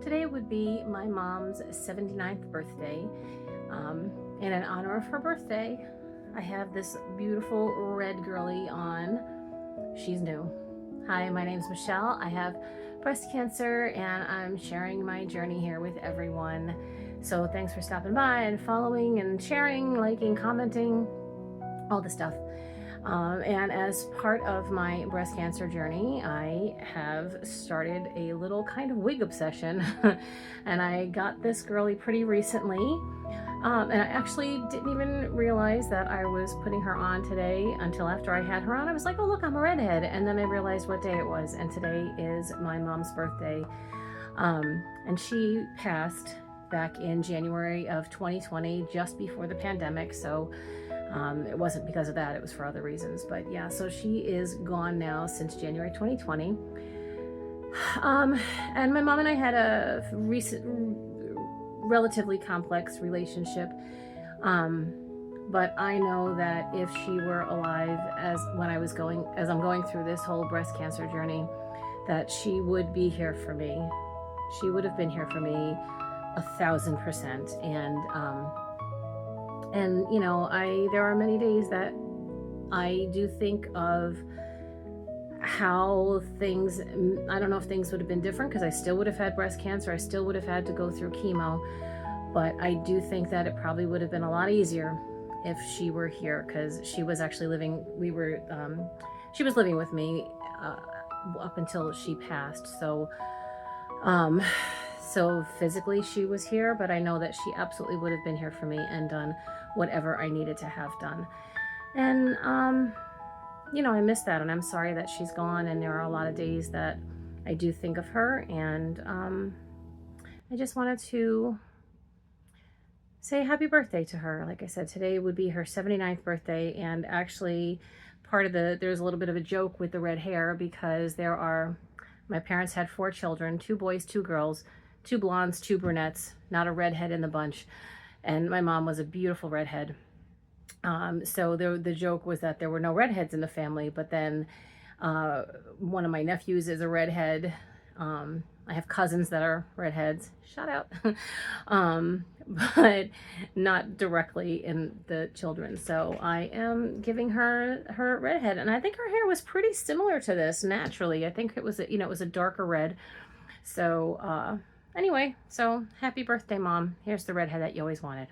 Today would be my mom's 79th birthday. And in honor of her birthday, I have this beautiful red girly on. She's new. Hi, my name's Michelle. I have breast cancer and I'm sharing my journey here with everyone. So thanks for stopping by and following and sharing, liking, commenting, all the stuff. And as part of my breast cancer journey, I have started a little kind of wig obsession. And I got this girly pretty recently. And I actually didn't even realize that I was putting her on today until after I had her on. I was like, oh look, I'm a redhead. And then I realized what day it was. And today is my mom's birthday. And she passed back in January of 2020, just before the pandemic. So it wasn't because of that, it was for other reasons. But yeah, so she is gone now since January 2020. And my mom and I had a relatively complex relationship. But I know that if she were alive as I'm going through this whole breast cancer journey, that she would be here for me. She would have been here for me 1,000%. And you know, there are many days that I do think of how things, I don't know if things would have been different because I still would have had breast cancer. I still would have had to go through chemo, but I do think that it probably would have been a lot easier if she were here, because she was actually living, she was living with me up until she passed. So physically she was here, but I know that she absolutely would have been here for me and done whatever I needed to have done. And, you know, I miss that, and I'm sorry that she's gone, and there are a lot of days that I do think of her, and I just wanted to say happy birthday to her. Like I said, today would be her 79th birthday, and actually there's a little bit of a joke with the red hair, because my parents had 4 children, 2 boys, 2 girls, 2 blondes, 2 brunettes, not a redhead in the bunch. And my mom was a beautiful redhead. So the joke was that there were no redheads in the family, but then one of my nephews is a redhead. I have cousins that are redheads, shout out, but not directly in the children. So I am giving her redhead, and I think her hair was pretty similar to this naturally. I think it was it was a darker red. So anyway, so happy birthday, Mom. Here's the redhead that you always wanted.